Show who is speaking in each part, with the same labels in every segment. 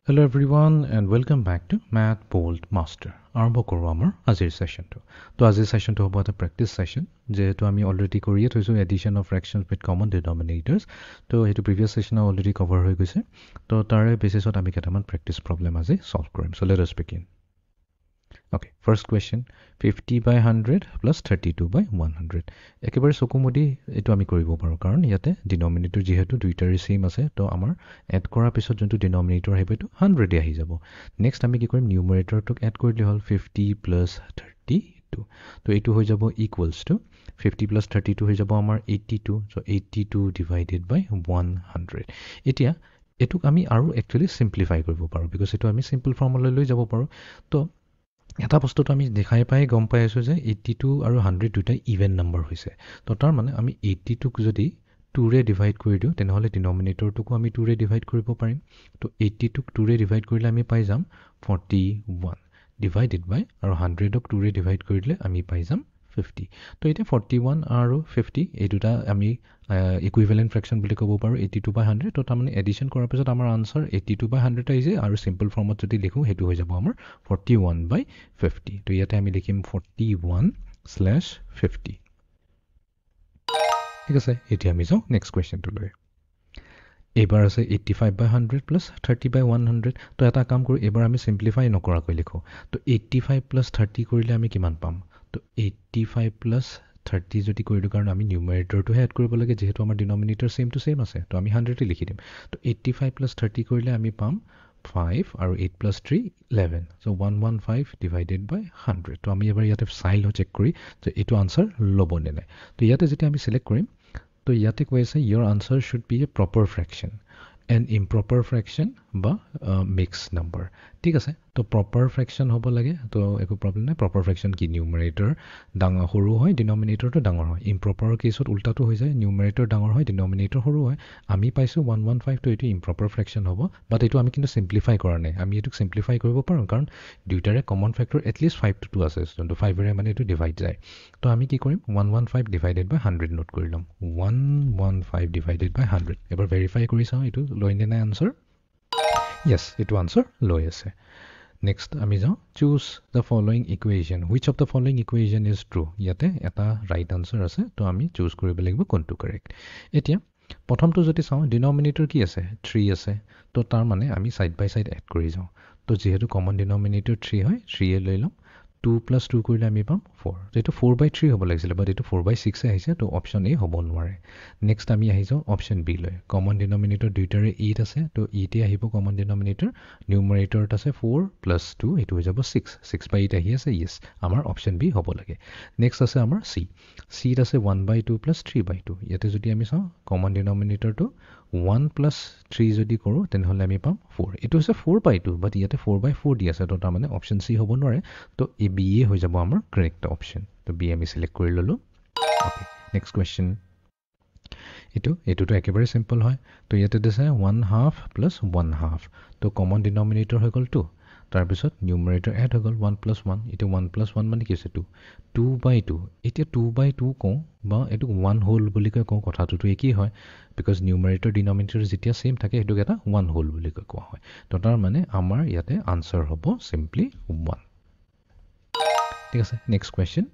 Speaker 1: Hello everyone and welcome back to Math Bold Master. আৰম্ভ কৰোঁ আমাৰ আজিৰ সেশনটো। তো আজিৰ সেশনটো হ'ব এটা প্ৰেক্টিছ সেশন যেহেতু আমি অলৰেডি কৰিয়ে থৈছোঁ এডিশ্যন অফ ফ্ৰেকশ্যনছ উইথ কমন ডিনমিনেটৰ্ছ। তো সেইটো প্ৰিভিয়াছ সেশনত অলৰেডি কভাৰ হৈ গৈছে। তো তাৰে বেচিছত আমি কেইটামান প্ৰেক্টিছ প্ৰব্লেম আজি সলভ কৰিম। So let us begin. Okay, first question 50 by 100 plus 32 by 100. একেবাৰে চকুমুদি এইটো আমি কৰিব পাৰোঁ কাৰণ ইয়াতে ডিনমিনেটৰ যিহেতু দুইটাৰে সেম আছে তো আমাৰ এড কৰাৰ পিছত যোনটো ডিনমিনেটৰ আহিব এইটো 100 আহি যাব। নেক্সট আমি কি কৰিম নিউমাৰেটৰটোক এড কৰিলে হ'ল 50 plus 32। তো এইটো হৈ যাব ইকুৱেলছ টু 50 plus 32 হৈ যাব আমাৰ 82। চ' 82 ডিভাইডেড বাই 100। এতিয়া এইটোক আমি আৰু একচুৱেলি চিম্প্লিফাই কৰিব পাৰোঁ বিকজ এইটো আমি চিম্পল ফৰ্মলৈ লৈ যাব পাৰোঁ। তো এটা বস্তুটো আমি দেখাই পাই গম পাই আছোঁ যে 82 আৰু 100 দুটাই ইভেন নাম্বাৰ হৈছে। তো তাৰ মানে আমি 82ক যদি 2ৰে ডিভাইড কৰি দিওঁ তেনেহ'লে ডিনমিনেটৰটোকো আমি 2ৰে ডিভাইড কৰিব পাৰিম। তো 82ক 2ৰে ডিভাইড কৰিলে আমি পাই যাম 41 ডিভাইডেড বাই আৰু 100ক 2ৰে ডিভাইড কৰিলে আমি পাই যাম 50। তো এতিয়া 41 আৰু 50 এই দুটা আমি ইকুইভেলেণ্ট ফ্ৰেকশ্যন বুলি ক'ব পাৰোঁ 82 by 100। তো তাৰমানে এডিশ্যন কৰাৰ পিছত আমাৰ আনচাৰ 82 by 100 আহিছে আৰু চিম্পল ফৰ্মত যদি লিখোঁ সেইটো হৈ যাব আমাৰ 41 by 50। তো ইয়াতে আমি লিখিম 41/50। ঠিক আছে, এতিয়া আমি যাওঁ নেক্সট কুৱেশ্যনটোলৈ। এইবাৰ আছে 85 by 100 plus 30 by 100। তো এটা কাম কৰোঁ এইবাৰ আমি চিম্প্লিফাই নকৰাকৈ লিখোঁ। তো 85 plus 30 কৰিলে আমি কিমান পাম? তো 85 plus 30 যদি কৰি দিওঁ কাৰণ আমি নিউমাৰেটৰটোহে এড কৰিব লাগে যিহেতু আমাৰ ডিনমিনেটৰ ছেম টু ছেম আছে তো আমি 100 লিখি দিম। তো 85 plus 30 কৰিলে আমি পাম 5 আৰু 8 plus 3 11। চ' 115 ডিভাইডেড বাই 100। তো আমি এবাৰ ইয়াতে চাই লওঁ চেক কৰি যে এইটো আনচাৰ ল'ব নে নাই। তো ইয়াতে যেতিয়া আমি চিলেক্ট কৰিম তো ইয়াতে কৈ আছে your answer should be a proper fraction, an improper fraction বা মিক্স নাম্বাৰ। ঠিক আছে, তো প্ৰপাৰ ফ্ৰেকশ্যন হ'ব লাগে তো একো প্ৰব্লেম নাই। প্ৰপাৰ ফ্ৰেকশ্যন কি নিউমাৰেটৰ ডাঙৰ সৰু হয় ডিনমিনেটৰটো ডাঙৰ হয়। ইম্প্ৰপাৰৰ কেছত উল্টাটো হৈ যায় নিউমাৰেটৰ ডাঙৰ হয় ডিনমিনেটৰ সৰু হয়। আমি পাইছোঁ 115 তো এইটো ইম্প্ৰপাৰ ফ্ৰেকশ্যন হ'ব বাট এইটো আমি কিন্তু চিম্প্লিফাই কৰা নাই। আমি এইটোক চিম্প্লিফাই কৰিব পাৰোঁ কাৰণ দুইটাৰে কমন ফেক্টৰ এটলিষ্ট 5 to 2 আছে যোনটো 5ৰে মানে এইটো ডিভাইড যায়। তো আমি কি কৰিম 115 ডিভাইডেড বাই 100 নোট কৰি ল'ম 115 ডিভাইডেড বাই 100। এবাৰ ভেৰিফাই কৰি চাওঁ এইটো লৈ নে নাই আনচাৰ। য়েছ, এইটো আনচাৰ লৈ আছে। নেক্সট আমি যাওঁ choose the following equation which of the following equation is true. ইয়াতে এটা ৰাইট আনচাৰ আছে তো আমি চুজ কৰিব লাগিব কোনটো কাৰেক্ট। এতিয়া প্ৰথমটো যদি চাওঁ ডিনমিনেটৰ কি আছে 3 আছে। তো তাৰ মানে আমি ছাইড বাই ছাইড এড কৰি যাওঁ। তো যিহেতু কমন ডিনমিনেটৰ 3 হয় 3 লৈ ল'ম। 2 plus 2 কৰিলে আমি পাম 4। তো এইটো 4/3 হ'ব লাগিছিলে বাট এইটো 4/6 আহিছে তো অপশ্যন এ হ'ব নোৱাৰে। নেক্সট আমি আহি যাওঁ অপশ্যন বি লৈ। কমন ডিনমিনেটৰ দুইটাৰে 8 আছে তো 8 আহিব কমন ডিনমিনেটৰ। নিউমাৰেটৰত আছে 4 plus 2 এইটো হৈ যাব 6/8 আহি আছে য়েছ আমাৰ অপশ্যন বি হ'ব লাগে। নেক্সট আছে আমাৰ চি। চিত আছে 1/2 plus 3/2। ইয়াতে যদি আমি চাওঁ কমন ডিনমিনেটৰটো 1 plus 3 যদি কৰোঁ তেনেহ'লে আমি পাম 4। এইটো হৈছে 4/2 বাট ইয়াতে 4/4 দি আছে তো তাৰমানে অপশ্যন চি হ'ব নোৱাৰে। তো এই বি এ হৈ যাব আমাৰ কাৰেক্ট অপশ্যন। তো বি আমি চিলেক্ট কৰি ল'লোঁ। অ'কে, নেক্সট কুৱেশ্যন এইটোতো একেবাৰে চিম্পল হয়। তো ইয়াতে দিছে 1/2 plus 1/2। তো কমন ডিনমিনেটৰ হৈ গ'ল 2। তাৰপিছত নিউমাৰেটৰ এড হৈ গ'ল 1 plus 1। এতিয়া 1 plus 1 মানে কি হৈছে 2। 2/2 এতিয়া 2/2 কওঁ বা এইটোক 1 হোল বুলি কৈ কওঁ কথাটোতো একেই হয় বিকজ নিউমাৰেটৰ ডিনমিনেটৰ যেতিয়া ছেইম থাকে সেইটোক এটা 1 হোল বুলি কৈ কোৱা হয়। তো তাৰ মানে আমাৰ ইয়াতে আনচাৰ হ'ব চিম্পলি 1। ঠিক আছে, নেক্সট কুৱেশ্যন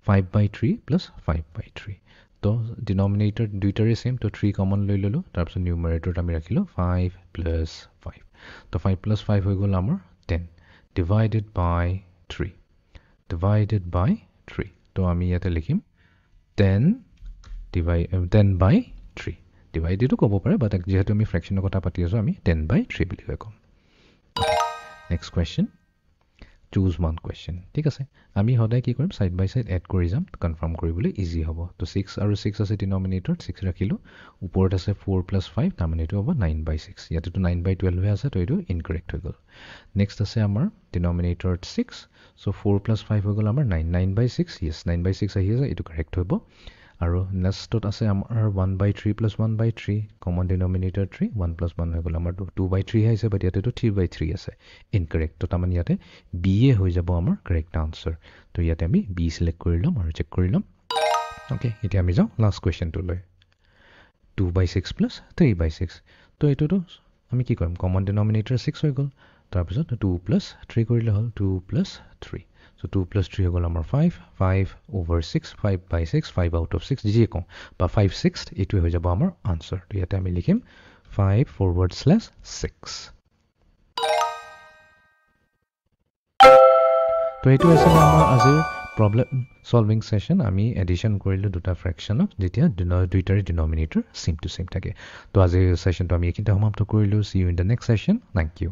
Speaker 1: 5/3 plus 5/3। তো ডিনমিনেটৰ দুইটাৰে ছেইম তো 3 কমন লৈ ল'লোঁ। তাৰপিছত নিউমাৰেটৰত আমি ৰাখিলোঁ 5 plus 5। তো 5 plus 5 হৈ গ'ল আমাৰ 10 ডিভাইডেড বাই 3 ডিভাইডেড বাই 3। তো আমি ইয়াতে লিখিম 10/3 ডিভাইডেডো ক'ব পাৰে বাট যিহেতু আমি ফ্ৰেকশ্যনৰ কথা পাতি আছোঁ আমি 10/3 বুলি কৈ ক'ম। Next question choose one question. ঠিক আছে, আমি সদায় কি কৰিম ছাইড বাই ছাইড এড কৰি যাম কনফাৰ্ম কৰিবলৈ ইজি হ'ব। তো 6 আৰু 6 আছে ডিনমিনেটৰত 6 ৰাখিলোঁ। ওপৰত আছে 4 plus 5 তাৰমানে এইটো হ'ব 9/6। ইয়াতেতো 9/12 আছে তো এইটো ইনকাৰেক্ট হৈ গ'ল। নেক্সট আছে আমাৰ ডিনমিনেটৰত 6। চ' 4 plus 5 হৈ গ'ল আমাৰ 9/6 য়েছ 9/6 আহি আছে এইটো কাৰেক্ট হ'ব। আৰু নেক্সটত আছে আমাৰ 1/3 plus 1/3 কমন ডিনমিনেটৰ 3 1 plus 1 হৈ গ'ল আমাৰ 2/3 আহিছে বাট ইয়াতেতো 3/3 আছে ইনকাৰেক্ট। তো তাৰমানে ইয়াতে বি এ হৈ যাব আমাৰ কাৰেক্ট আনচাৰ। তো ইয়াতে আমি বি চিলেক্ট কৰি ল'ম আৰু চেক কৰি ল'ম। অ'কে, এতিয়া আমি যাওঁ লাষ্ট কুৱেশ্যনটোলৈ 2/6 plus 3/6। তো এইটোতো আমি কি কৰিম কমন ডিনমিনেটৰ 6 হৈ গ'ল তাৰপিছত 2 + 3 কৰিলে হ'ল 2 + 3 so 2 + 3 হৈ গ'ল আমাৰ 5/6 5/6 5 out of 6 যিয়ে কওঁ বা 5/6 এইটোৱে হৈ যাব আমাৰ আনচাৰ তো ইয়াতে আমি লিখিম 5/6 তো এইটো আছিল আমাৰ আজিৰ প্ৰব্লেম সলভিং সেশন আমি এডিশন কৰিলো দুটা ফ্ৰেকশনক যেতিয়া দুইটাৰে ডিনমিনেটৰ সেম টু সেম থাকে তো আজিৰ সেশনটো আমি এইখিনিতে সমাপ্ত কৰিলো see you in the next session thank U